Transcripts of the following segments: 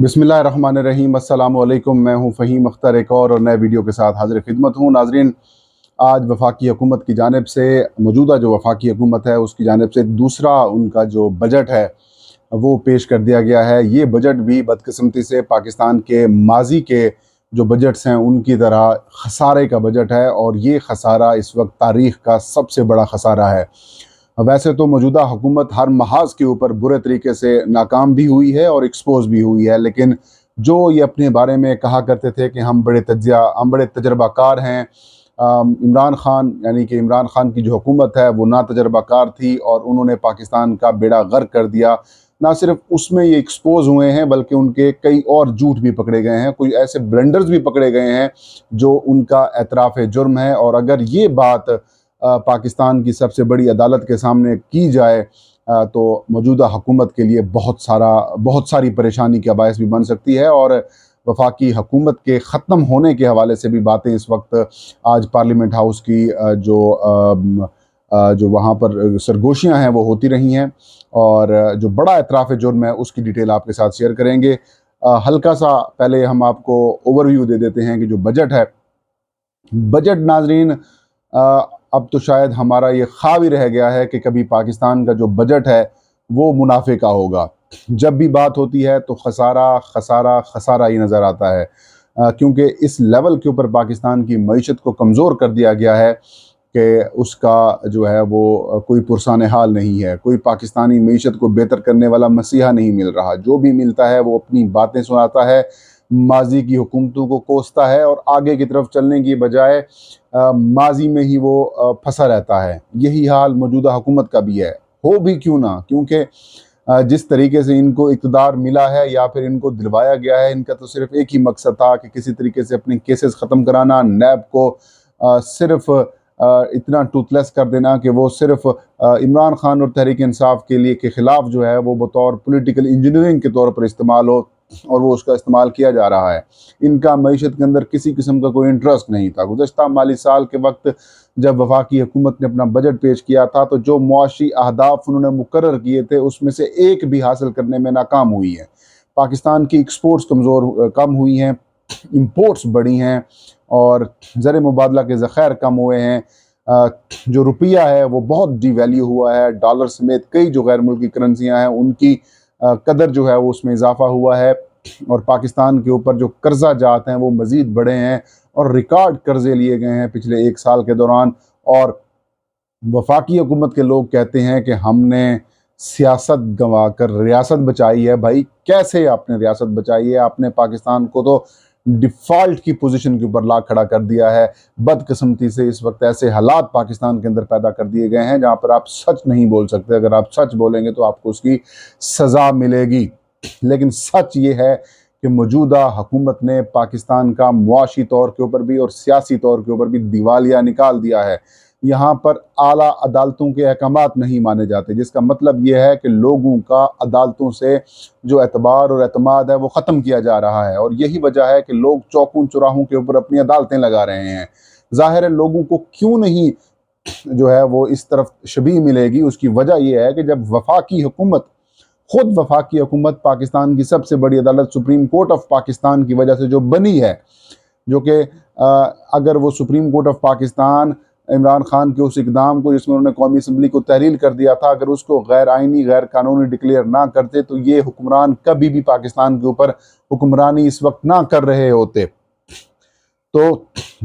बिस्मिल्लाहिर्रहमानिर्रहीम। अस्सलाम वालेकुम। मैं हूँ फ़हीम अख्तर, एक और नए वीडियो के साथ हाज़िर खिदमत हूँ। नाज़रीन, आज वफाकी हुकूमत की जानिब से, मौजूदा जो वफाकी हुकूमत है उसकी जानिब से दूसरा उनका जो बजट है वो पेश कर दिया गया है। ये बजट भी बदकिस्मती से पाकिस्तान के माजी के जो बजट्स हैं उनकी तरह खसारे का बजट है, और ये खसारा इस वक्त तारीख़ का सबसे बड़ा खसारा है। वैसे तो मौजूदा हुकूमत हर महाज के ऊपर बुरे तरीके से नाकाम भी हुई है और एक्सपोज भी हुई है, लेकिन जो ये अपने बारे में कहा करते थे कि हम बड़े तजर्बाकार हैं, इमरान खान, यानी कि इमरान खान की जो हुकूमत है वो ना तजर्बाकार थी और उन्होंने पाकिस्तान का बेड़ा गर्क कर दिया। ना सिर्फ उसमें ये एक्सपोज हुए हैं बल्कि उनके कई और झूठ भी पकड़े गए हैं, कोई ऐसे ब्लंडर्स भी पकड़े गए हैं जो उनका एतराफ़ जुर्म है। और अगर ये बात पाकिस्तान की सबसे बड़ी अदालत के सामने की जाए तो मौजूदा हुकूमत के लिए बहुत सारी परेशानी का बायस भी बन सकती है। और वफाकी हुकूमत के ख़त्म होने के हवाले से भी बातें इस वक्त आज पार्लियामेंट हाउस की जो वहाँ पर सरगोशियाँ हैं वो होती रही हैं, और जो बड़ा एतराफ़ जुर्म है उसकी डिटेल आपके साथ शेयर करेंगे। हल्का सा पहले हम आपको ओवरव्यू दे देते हैं कि जो बजट है, बजट नाजरीन, अब तो शायद हमारा ये ख्वाब ही रह गया है कि कभी पाकिस्तान का जो बजट है वो मुनाफे का होगा। जब भी बात होती है तो खसारा खसारा खसारा ही नज़र आता है, क्योंकि इस लेवल के ऊपर पाकिस्तान की मईशत को कमज़ोर कर दिया गया है कि उसका जो है वो कोई पुरसान हाल नहीं है। कोई पाकिस्तानी मईशत को बेहतर करने वाला मसीहा नहीं मिल रहा। जो भी मिलता है वो अपनी बातें सुनाता है, माजी की हुकूमतों को कोसता है और आगे की तरफ चलने की बजाय माजी में ही वो फंसा रहता है। यही हाल मौजूदा हुकूमत का भी है। हो भी क्यों ना, क्योंकि जिस तरीके से इनको इक़्तिदार मिला है या फिर इनको दिलवाया गया है, इनका तो सिर्फ एक ही मकसद था कि किसी तरीके से अपने केसेस ख़त्म कराना, नैब को सिर्फ इतना टूथलेस कर देना कि वो सिर्फ इमरान खान और तहरीक इंसाफ के लिए के ख़िलाफ़ जो है वो बतौर पॉलिटिकल इंजीनियरिंग के तौर पर इस्तेमाल हो, और वो उसका इस्तेमाल किया जा रहा है। इनका मईशत के अंदर किसी किस्म का कोई इंटरेस्ट नहीं था। गुज़श्ता माली साल के वक्त जब वफाकी हुकूमत ने अपना बजट पेश किया था तो जो मुआशी अहदाफ उन्होंने मुकर्रर किए थे उसमें से एक भी हासिल करने में नाकाम हुई है। पाकिस्तान की एक्सपोर्ट्स कम हुई हैं, इम्पोर्ट्स बढ़ी हैं, और ज़र मुबादला के ज़ख़ायर कम हुए हैं। जो रुपया है वो बहुत डिवैल्यू हुआ है। डॉलर समेत कई जो गैर मुल्की करेंसियाँ हैं उनकी कदर जो है वो उसमें इजाफा हुआ है, और पाकिस्तान के ऊपर जो कर्जा जात हैं वो मज़ीद बढ़े हैं और रिकॉर्ड कर्जे लिए गए हैं पिछले एक साल के दौरान। और वफाकी हुकूमत के लोग कहते हैं कि हमने सियासत गंवा कर रियासत बचाई है। भाई, कैसे आपने रियासत बचाई है? आपने पाकिस्तान को तो डिफ़ॉल्ट की पोजीशन के ऊपर ला खड़ा कर दिया है। बदकिस्मती से इस वक्त ऐसे हालात पाकिस्तान के अंदर पैदा कर दिए गए हैं जहाँ पर आप सच नहीं बोल सकते। अगर आप सच बोलेंगे तो आपको उसकी सज़ा मिलेगी। लेकिन सच ये है कि मौजूदा हुकूमत ने पाकिस्तान का मुआशी तौर के ऊपर भी और सियासी तौर के ऊपर भी दिवालिया निकाल दिया है। यहाँ पर आला अदालतों के अहकामात नहीं माने जाते, जिसका मतलब ये है कि लोगों का अदालतों से जो एतबार और एतमाद है वो ख़त्म किया जा रहा है। और यही वजह है कि लोग चौकों चौराहों के ऊपर अपनी अदालतें लगा रहे हैं। ज़ाहिर है लोगों को क्यों नहीं जो है वो इस तरफ शबीह मिलेगी, उसकी वजह यह है कि जब खुद वफाकी हुकूमत पाकिस्तान की सबसे बड़ी अदालत सुप्रीम कोर्ट ऑफ पाकिस्तान की वजह से जो बनी है, जो कि अगर वो supreme court of Pakistan Imran Khan के उस इकदाम को जिसमें उन्होंने कौमी असम्बली को तहरील कर दिया था, अगर उसको गैर आइनी गैर कानूनी डिक्लेयर ना करते तो ये हुक्मरान कभी भी पाकिस्तान के ऊपर हुक्मरानी इस वक्त ना कर रहे होते। तो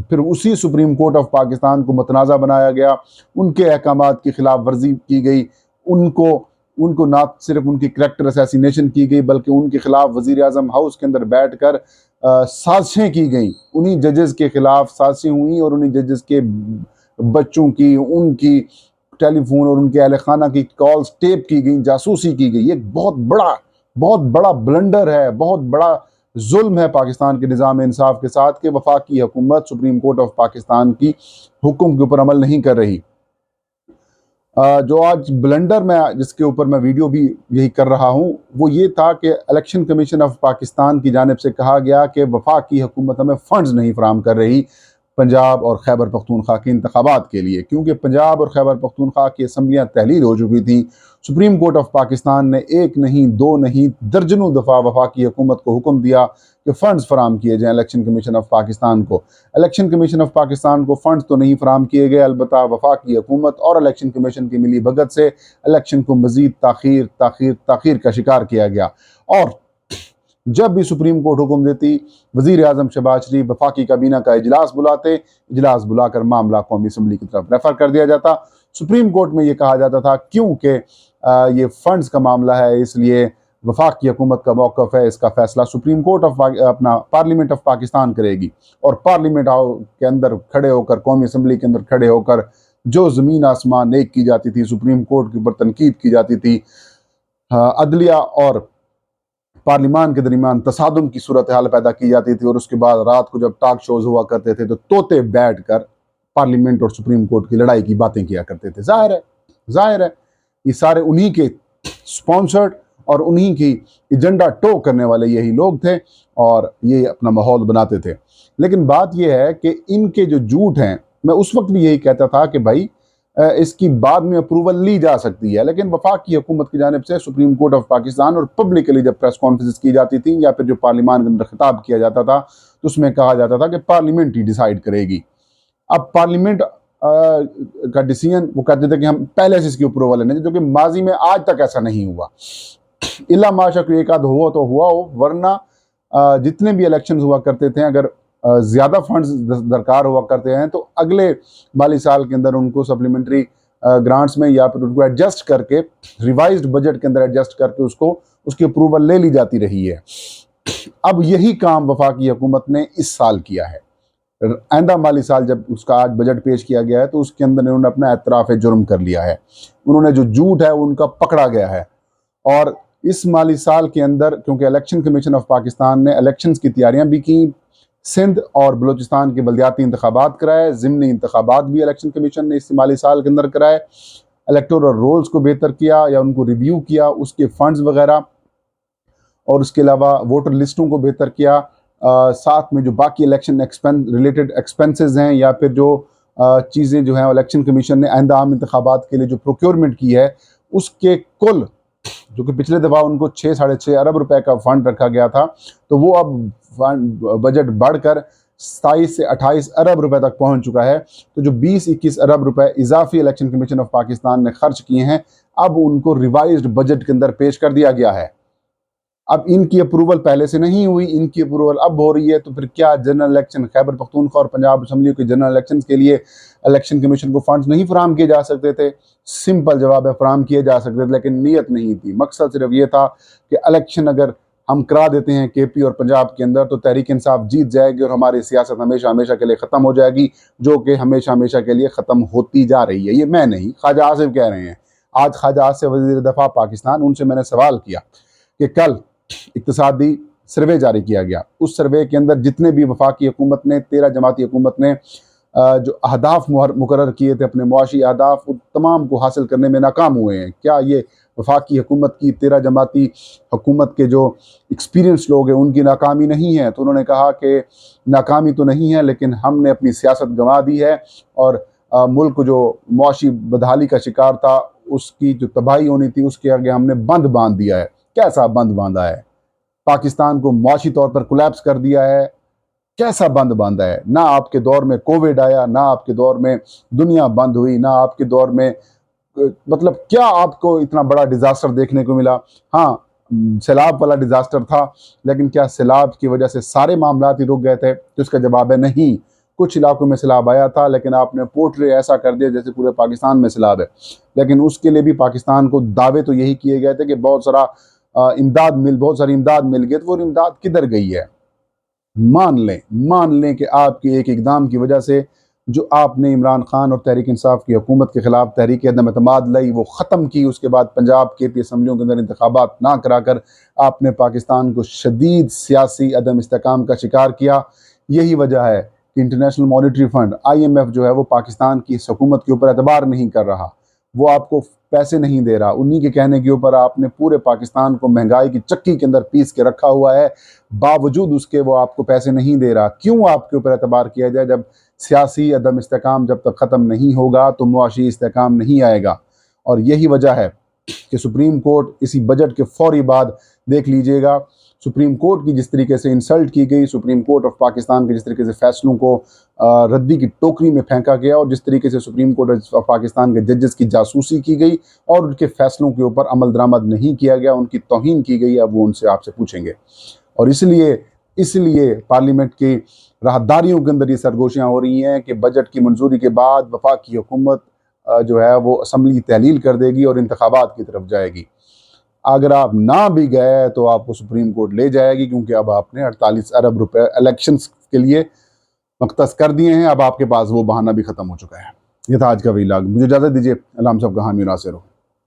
फिर उसी सुप्रीम कोर्ट ऑफ पाकिस्तान को मतनाज़ा बनाया गया, उनके अहकामात की खिलाफ वर्जी की गई, उनको उनको ना सिर्फ उनकी करैक्टर असैसिनेशन की गई बल्कि उनके खिलाफ वज़ीर आज़म हाउस के अंदर बैठ कर साजिशें की गई। उन्हीं जजेस के खिलाफ साजिशें हुई और उन्हीं जजेस के बच्चों की, उनकी टेलीफोन और उनके अहल खाना की कॉल्स टेप की गई, जासूसी की गई। एक बहुत बड़ा ब्लंडर है, बहुत बड़ा जुल्म है पाकिस्तान के निज़ाम इंसाफ के साथ कि वफाकी हुकूमत सुप्रीम कोर्ट ऑफ पाकिस्तान की हुक्म के ऊपर अमल नहीं कर रही। जो आज ब्लंडर में जिसके ऊपर मैं वीडियो भी यही कर रहा हूँ वो ये था कि इलेक्शन कमीशन ऑफ पाकिस्तान की जानिब से कहा गया कि वफाकी हुकूमत हमें फ़ंड्स नहीं फराहम कर रही पंजाब और खैबर पख्तूनख्वा के इंतखाबात के लिए, क्योंकि पंजाब और खैबर पख्तूनख्वा की असम्बलियाँ तहलील हो चुकी थी। सुप्रीम कोर्ट ऑफ पाकिस्तान ने एक नहीं, दो नहीं, दर्जनों दफ़ा वफाकी हुकूमत को हुक्म दिया कि फ़ंड्स फराम किए जाएँ इलेक्शन कमीशन ऑफ पाकिस्तान को। इलेक्शन कमीशन ऑफ पाकिस्तान को फ़ंड्स तो नहीं फराम किए गए, अलबत्ता वफाकी हुकूमत और इलेक्शन कमीशन की मिली भगत से इलेक्शन को मज़ीद ताख़ीर का शिकार किया गया। और जब भी सुप्रीम कोर्ट हुक्म देती, वज़ीर आज़म शहबाज शरीफ वफाकी काबीना का इजलास बुलाते, इजलास बुलाकर मामला कौमी असम्बली की तरफ रेफ़र कर दिया जाता। सुप्रीम कोर्ट में ये कहा जाता था क्योंकि ये फ़ंड्स का मामला है, इसलिए वफाकी हुकूमत का मौक़िफ़ है, इसका फ़ैसला सुप्रीम कोर्ट ऑफ अपना पार्लियामेंट ऑफ पाकिस्तान करेगी। और पार्लियामेंट के अंदर खड़े होकर, कौमी असम्बली के अंदर खड़े होकर जो ज़मीन आसमान एक की जाती थी, सुप्रीम कोर्ट के ऊपर तनकीद की जाती थी, अदलिया और पार्लिमान के दरमियान तसादुम की सूरत हाल पैदा की जाती थी। और उसके बाद रात को जब टॉक शोज हुआ करते थे तो तोते बैठ कर पार्लियामेंट और सुप्रीम कोर्ट की लड़ाई की बातें किया करते थे। जाहिर है ये सारे उन्हीं के स्पॉन्सर्ड और उन्हीं की एजेंडा टो करने वाले यही लोग थे और ये अपना माहौल बनाते थे। लेकिन बात यह है कि इनके जो झूठ हैं, मैं उस वक्त भी यही कहता था कि भाई इसकी बाद में अप्रूवल ली जा सकती है, लेकिन वफाकी हुकूमत की जानिब से सुप्रीम कोर्ट ऑफ पाकिस्तान और पब्लिकली जब प्रेस कॉन्फ्रेंस की जाती थी या फिर जो पार्लियामान के अंदर खिताब किया जाता था तो उसमें कहा जाता था कि पार्लियामेंट ही डिसाइड करेगी। अब पार्लियामेंट का डिसीजन वो कहते थे कि हम पहले से इसकी अप्रूवल लेने, जो कि माजी में आज तक ऐसा नहीं हुआ। इल्ला माशा एक आध हुआ तो हुआ हो, वरना जितने भी इलेक्शन हुआ करते थे, अगर ज़्यादा फंड्स दरकार हुआ करते हैं तो अगले माली साल के अंदर उनको सप्लीमेंट्री ग्रांट्स में या फिर उनको एडजस्ट करके रिवाइज्ड बजट के अंदर एडजस्ट करके उसकी अप्रूवल ले ली जाती रही है। अब यही काम वफाकी हुकूमत ने इस साल किया है। आइंदा माली साल जब उसका आज बजट पेश किया गया है तो उसके अंदर उन्होंने अपना एतराफ़ जुर्म कर लिया है। उन्होंने जो झूठ है उनका पकड़ा गया है। और इस माली साल के अंदर, क्योंकि इलेक्शन कमीशन ऑफ पाकिस्तान ने इलेक्शंस की तैयारियां भी की, सिंध और बलूचिस्तान के बल्दियाती इंतखाबात कराए, ज़िमनी इंतखाबात भी इलेक्शन कमीशन ने इस माली साल के अंदर कराए, इलेक्टोरल रोल्स को बेहतर किया या उनको रिव्यू किया, उसके फंड्स वगैरह, और उसके अलावा वोटर लिस्टों को बेहतर किया। साथ में जो बाकी इलेक्शन रिलेटेड एक्सपेंसेस हैं या फिर जो चीज़ें जो हैं इलेक्शन कमीशन ने आइंदा आम इंतखाबात के लिए जो प्रोक्योरमेंट की है, उसके कुल, जो कि पिछले दफ़ा उनको 6-6.5 अरब रुपए का फ़ंड रखा गया था, तो वो अब बजट बढ़कर 27 से 28 अरब रुपए तक पहुंच चुका है। तो जो 20-21 अरब रुपए इजाफी इलेक्शन कमीशन ऑफ पाकिस्तान ने खर्च किए हैं, अब उनको रिवाइज्ड बजट के अंदर पेश कर दिया गया है। अब इनकी अप्रूवल पहले से नहीं हुई, इनकी अप्रूवल अब हो रही है, तो फिर क्या जनरल इलेक्शन, खैबर पख्तूनख्वा और पंजाब असम्बली के जनरल इलेक्शन के लिए इलेक्शन कमीशन को फंड्स नहीं फराम किए जा सकते थे? सिंपल जवाब है, फराम किए जा सकते थे, लेकिन नीयत नहीं थी। मकसद सिर्फ ये था कि इलेक्शन अगर हम करा देते हैं KP और पंजाब के अंदर तो तहरीक इंसाफ जीत जाएगी और हमारी सियासत हमेशा हमेशा के लिए ख़त्म हो जाएगी, जो कि हमेशा हमेशा के लिए ख़त्म होती जा रही है। ये मैं नहीं, ख्वाजा आसिफ कह रहे हैं। आज ख्वाजा आसिफ वज़ीर दफ़ा पाकिस्तान, उनसे मैंने सवाल किया कि कल इक्तिसादी सर्वे जारी किया गया, उस सर्वे के अंदर जितने भी वफाकी हुकूमत ने, 13 जमाती हुकूमत ने जो अहदाफ मुकर्रर किए थे, अपने मुआशी अहदाफ, उन तमाम को हासिल करने में नाकाम हुए हैं। क्या ये वफाकी हुकूमत की, 13 जमाती हुकूमत के जो एक्सपीरियंस लोग हैं उनकी नाकामी नहीं है? तो उन्होंने कहा कि नाकामी तो नहीं है, लेकिन हमने अपनी सियासत गंवा दी है और मुल्क जो मुआशी बदहाली का शिकार था, उसकी जो तबाही होनी थी, उसके आगे हमने बंद बांध दिया है। कैसा बंद बांधा है? पाकिस्तान को मुआशी तौर पर कोलैप्स कर दिया है। कैसा बंद बांधा है? ना आपके दौर में कोविड आया, ना आपके दौर में दुनिया बंद हुई, ना आपके दौर में मतलब क्या आपको इतना बड़ा डिज़ास्टर देखने को मिला? हाँ, सैलाब वाला डिज़ास्टर था, लेकिन क्या सैलाब की वजह से सारे मामलात ही रुक गए थे? तो इसका जवाब है नहीं। कुछ इलाकों में सैलाब आया था, लेकिन आपने पोर्ट्रे ऐसा कर दिया जैसे पूरे पाकिस्तान में सैलाब है। लेकिन उसके लिए भी पाकिस्तान को दावे तो यही किए गए थे कि बहुत सारी इमदाद मिल गई, तो वो इमदाद किधर गई है? मान लें कि आपके एक इकदाम की वजह से जो आपने इमरान खान और तहरीक इंसाफ की हुकूमत के ख़िलाफ़ तहरीक अदम एतमाद लाई, वो ख़त्म की। उसके बाद पंजाब KP असम्बलियों के अंदर इंतखाबात ना कराकर आपने पाकिस्तान को शदीद सियासी अदम इस्तेकाम का शिकार किया। यही वजह है कि इंटरनेशनल मॉनिटरी फ़ंड IMF जो है वो पाकिस्तान की इस हुकूमत के ऊपर एतबार नहीं कर रहा। वो आपको पैसे नहीं दे रहा, उन्हीं के कहने के ऊपर आपने पूरे पाकिस्तान को महंगाई की चक्की के अंदर पीस के रखा हुआ है, बावजूद उसके वो आपको पैसे नहीं दे रहा। क्यों आपके ऊपर एतबार किया जाए? जब सियासी अदम इस्तेकाम जब तक ख़त्म नहीं होगा तो मुआशी इस्तेकाम नहीं आएगा। और यही वजह है कि सुप्रीम कोर्ट इसी बजट के फौरी बाद देख लीजिएगा, सुप्रीम कोर्ट की जिस तरीके से इंसल्ट की गई, सुप्रीम कोर्ट ऑफ पाकिस्तान के जिस तरीके से फैसलों को रद्दी की टोकरी में फेंका गया, और जिस तरीके से सुप्रीम कोर्ट ऑफ पाकिस्तान के जजेस की जासूसी की गई और उनके फैसलों के ऊपर अमल दरामद नहीं किया गया, उनकी तौहीन की गई। अब वो उनसे आपसे पूछेंगे। और इसलिए पार्लियामेंट की राहदारियों के अंदर ये सरगोशियाँ हो रही हैं कि बजट की मंजूरी के बाद वफाकी हुकूमत जो है वो असम्बली तहलील कर देगी और इंतखाबात की तरफ जाएगी। अगर आप ना भी गए तो आपको सुप्रीम कोर्ट ले जाएगी, क्योंकि अब आपने 48 अरब रुपए इलेक्शंस के लिए मख्तस कर दिए हैं। अब आपके पास वो बहाना भी ख़त्म हो चुका है। ये था आज का व्लॉग। मुझे इजाज़त दीजिए। अल्लाह हम सब का हामी नासिर हो।